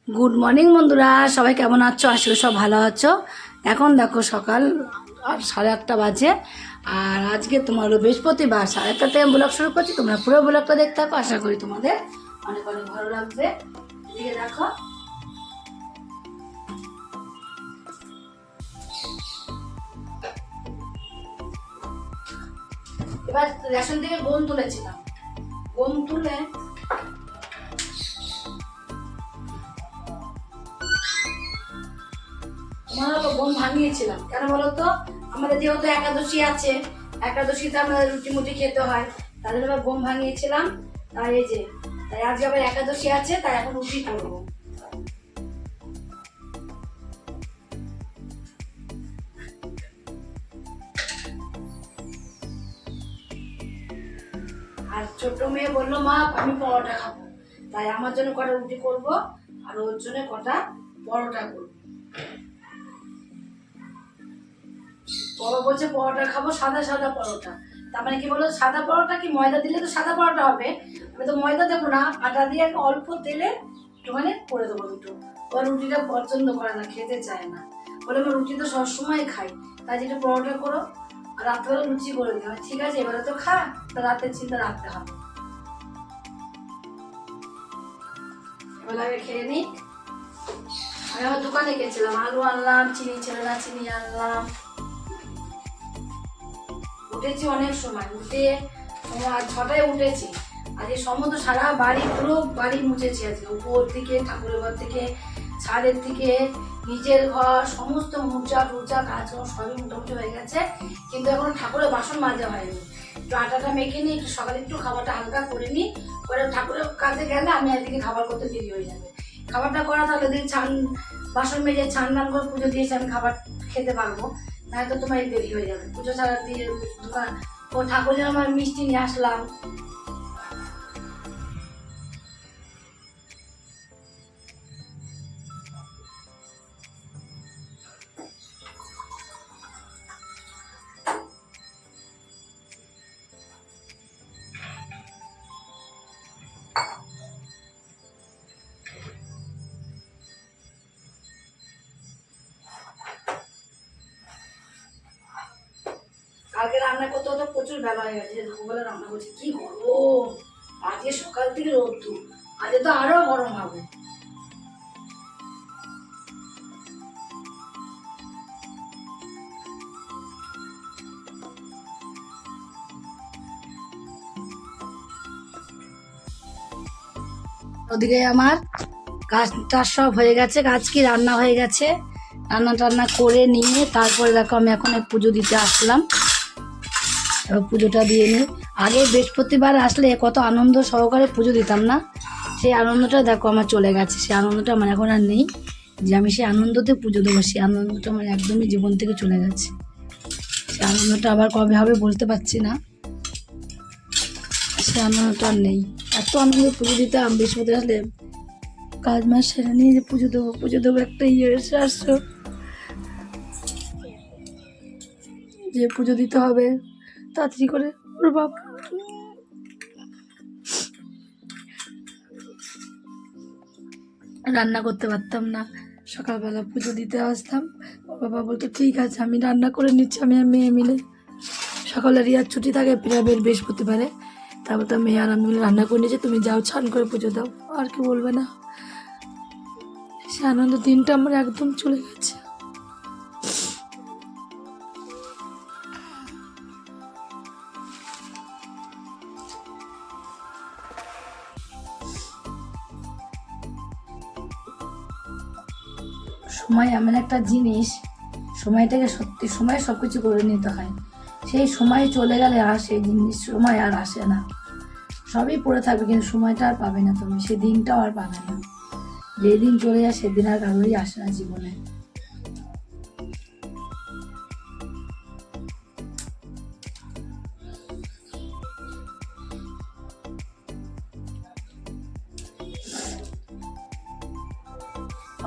Good morning বন্ধুরা, সবাই কেমন আছো? আসলে সব ভালো আছো। এখন দেখো সকাল 8:30 বাজে। আর আজকে তোমার হলো বৃহস্পতিবার, 8:30 থেকে ব্লগ শুরু করছি। তোমরা পুরো ব্লগটা দেখতে থাকো, আশা করি তোমাদের অনেক অনেক ভালো লাগবে। এদিকে দেখো, এবার রেশন থেকে গম তুলেছিলাম। গম তুলে তোমার হলো গম ভাঙিয়েছিলাম। কেন বলো তো? আমাদের যেহেতু একাদশী আছে, একাদশীতে আমাদের রুটি মুটি খেতে হয়, তাদের আবার গম ভাঙিয়েছিলাম। তাই এই যে, তাই আজকে আবার একাদশী আছে, তাই এখন রুটি করবো। আর ছোট মেয়ে বললো, মা আমি পরোটা খাবো, তাই আমার জন্য কটা রুটি করব আর ওর জন্য কটা পরোটা করবো। বড় বলছে পরোটা খাবো, সাদা সাদা পরোটা। তার মানে কি বলো, সাদা পরোটা কি ময়দা দিলে তো সাদা পরোটা হবে। আমি তো ময়দা দেবো না, আটা দিয়ে অল্প তেলে একটুখানি করে দেবো দুটো। ওর রুটিটা পছন্দ করে না, খেতে চায় না, বলে আমি রুটি তো সবসময় খাই, তাই যেটা পরোটা করো আর রাত্রেবেলা লুচি করে দিই। ঠিক আছে, এবারে তো খা, তো রাতের চিন্তা রাখতে হবে। এবার আগে খেয়ে নিই। আমি আমার দোকানে গেছিলাম, আলু আনলাম, চিনি ছিল না, চিনি আনলাম। উঠেছি অনেক সময়, উঠে 6টায় উঠেছি। আজকে সমস্ত সারা বাড়ি, পুরো বাড়ি মুছেছি আজকে। উপর থেকে, ঠাকুরের ঘর থেকে, ছাদের থেকে, নিচের ঘর, সমস্ত মোচা টুচা কাজ সবই মোটামুটি হয়ে গেছে। কিন্তু এখন ঠাকুরের বাসন মাজা হয়নি। একটু আটাটা মেখে নিই, একটু সকালে একটু খাবারটা হালকা করে নিই, পরে ঠাকুরের কাছে গেলে আমি একদিকে খাবার করতে দেরি হয়ে যাবে। খাবারটা করা তাহলে দিন বাসন মেজে ছান টান করে পুজো দিয়েছি, আমি খাবার খেতে পারবো। নয়তো তোমার দেরি হয়ে যাবে। পুজো ছাড়া দিয়ে দোকান ও ঠাকুরের আমার মিষ্টি নিয়ে আসলাম। কালকে রান্না করতে হতে প্রচুর বেলা হয়ে গেছে, দুপুরবেলা রান্না করছি। কি গরম! আজকে সকাল থেকে রোদ্দুর, আজকে তো আরো গরম হবে। ওদিকে আমার কাজ টাজ সব হয়ে গেছে, কাজ কি রান্না হয়ে গেছে। রান্না টান্না করে নিয়ে তারপরে দেখো আমি এখন পুজো দিতে আসলাম। এবার পুজোটা দিয়ে নিই। আগে বৃহস্পতিবার আসলে কত আনন্দ সহকারে পুজো দিতাম না, সেই আনন্দটা দেখো আমার চলে গেছে। সেই আনন্দটা আমার এখন আর নেই, যে আমি সেই আনন্দতে পুজো দেবো, সেই আনন্দটা আমার একদমই জীবন থেকে চলে গেছে। সেই আনন্দটা আবার কবে হবে বলতে পারছি না, সে আনন্দটা আর নেই। এত আনন্দ পুজো দিতাম, বৃহস্পতিবার আসলে কাজ মাস সেরে নিয়ে যে পুজো দেবো একটা ইয়ে এসে আসছো, যে পুজো দিতে হবে তাড়াতাড়ি করে। ওর বাবা, রান্না করতে পারতাম না, সকালবেলা পুজো দিতে আসতাম, ওর বাবা বলতো ঠিক আছে আমি রান্না করে নিচ্ছি। আমি আর মেয়ে মিলে, সকালে রিয়ার ছুটি থাকে প্রাইভেট বৃহস্পতিবারে, তারপর তো মেয়ে আর আমি মিলে রান্না করে নিয়েছি, তুমি যাও ছান করে পুজো দাও। আর কি বলবে না, সে আনন্দ দিনটা আমার একদম চলে গেছে। সময় এমন একটা জিনিস, সময়টাকে সত্যি সময় সব কিছু করে নিতে হয়। সেই সময় চলে গেলে আর সেই জিনিস সময় আর আসে না। সবই পড়ে থাকবে কিন্তু সময়টা আর পাবে না তুমি, সেই দিনটাও আর পাবে না। যেদিন চলে যায় সেদিন আর কারোরই আসে না জীবনে।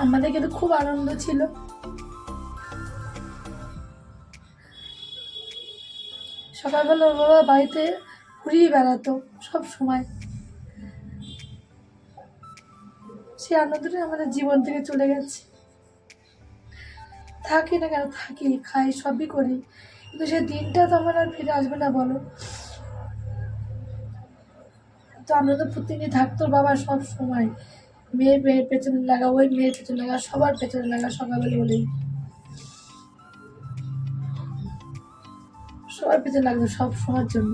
আমাদের কিন্তু খুব আনন্দ ছিল। সকালবেলা ওর বাবা বাড়িতে ঘুরিয়ে বেড়াতো সব সময়। সেই আনন্দটা আমাদের জীবন থেকে চলে গেছে। থাকি না কেন, থাকি, খাই, সবই করি, কিন্তু সেই দিনটা তো আমার আর ফিরে আসবে না বলো। তো আমরা তো প্রতিদিনই থাকতো বাবা সব সময়, মেয়ের পেছনে লাগা, ওই মেয়ের পেছনে লাগা, সবার পেছনে লাগা, সকালবেলা বলেই সবার পেছনে লাগতো সব সময়ের জন্য।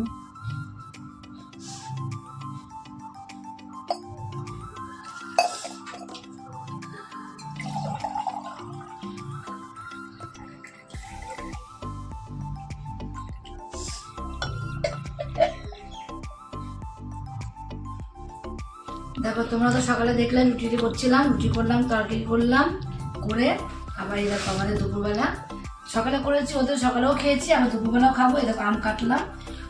দেখো তোমরা তো সকালে দেখলে রুটি করছিলাম, রুটি করলাম, তরকারি করলাম, করে আবার এই দেখো আমাদের দুপুরবেলা সকালে করেছি, ওদের সকালেও খেয়েছি, আবার দুপুরবেলাও খাবো। এই দেখো আম কাটলাম,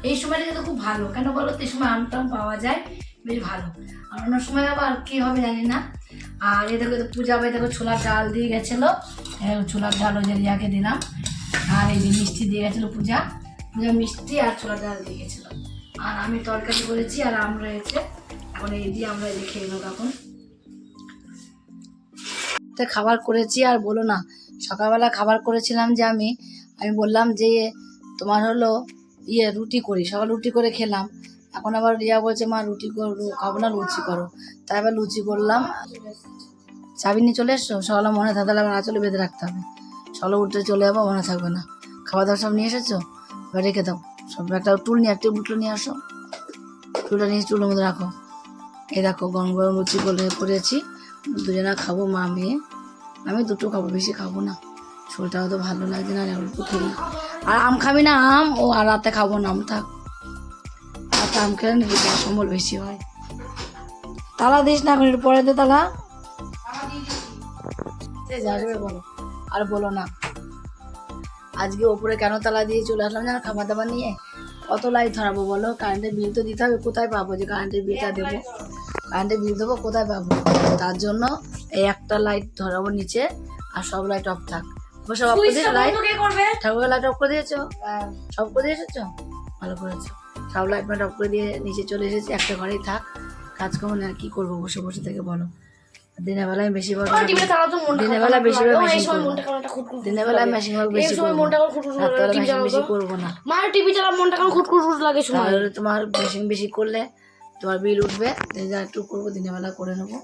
এই সময়টা কিন্তু খুব ভালো, কেন বলো তো, এই সময় আম টাম পাওয়া যায়, বেশ ভালো। আর অন্য সময় আবার কি হবে জানি না। আর এই দেখো পূজা, আবার দেখো ছোলার ডাল দিয়ে গেছিলো, ছোলার ডাল ওই যে রিয়াকে দিলাম। আর এই যে মিষ্টি দিয়ে গেছিলো পূজা মিষ্টি আর ছোলার ডাল দিয়ে গেছিলো। আর আমি তরকারি করেছি আর আম রয়েছে, এখন এই দিয়ে আমরা এই খেয়ে নেবো। এখন খাবার করেছি আর বলো না, সকালবেলা খাবার করেছিলাম যে আমি বললাম যে তোমার হলো রুটি করি, সকাল রুটি করে খেলাম। এখন আবার রিয়া বলছে মা রুটি খাবো না, লুচি করো, তাই আবার লুচি করলাম। চাবি নিয়ে চলে এসছো, সকালে মনে থাকলে আবার আঁচলে বেঁধে রাখতে হবে, সকালে উঠে চলে যাবো, মনে থাকবে না। খাওয়া দাওয়া সব নিয়ে এসেছো, এবার রেখে দাও সব। একটা টুল নিয়ে টেবিল নিয়ে আসো, টুলটা নিয়ে চুলের মধ্যে রাখো। এই দেখো গরম গরম লুচি করেছি, দুজনা খাবো মা মেয়ে। আমি দুটো খাবো, বেশি খাবো না, শরীরটা তো ভালো লাগছে না, অল্প খেলি। আর আম খাবি না আম, ও আর রাতে খাবো না আম, থাক। রাতে আম খেলে না গ্যাস অম্বল বেশি হয়। তালা দিস না এখন, একটু পরে দে তালা। যাবে বলো, আর বলো না। আজকে ওপরে কেন তালা দিয়ে চলে আসলাম জানো, খাবার দাবার নিয়ে। কত লাইট ধরাবো বলো, কারেন্টের বিল তো দিতে হবে, কোথায় পাবো যে কারেন্টের বিলটা দেবো, কারেন্টের বিল দেবো কোথায় পাবো। তার জন্য এই একটা লাইট ধরাবো নিচে, আর সব লাইট অফ থাক। সব অফ করে দিয়েছো লাইট, ঠাকুরের লাইট অফ করে দিয়েছো, সব করে দিয়ে এসেছো, ভালো করেছো। সব লাইট মাইট অফ করে দিয়ে নিচে চলে এসেছি, একটা ঘরেই থাক, কাজকর্ম আর কি করবো বসে বসে থেকে বলো। দিনের বেলায় বেশিরভাগ দিনের বেলা বেশিরভাগ মেশিন করবো, দিনের বেলায় মেশিন বেশি করবো, রাত্রেবেলা মেশিন বেশি করবো না। টিভি চালা মনটা কেমন খুটখুট লাগে, তাহলে তোমার মেশিন বেশি করলে তোমার বিল উঠবে, যা একটু করবো দিনের বেলা করে নেবো।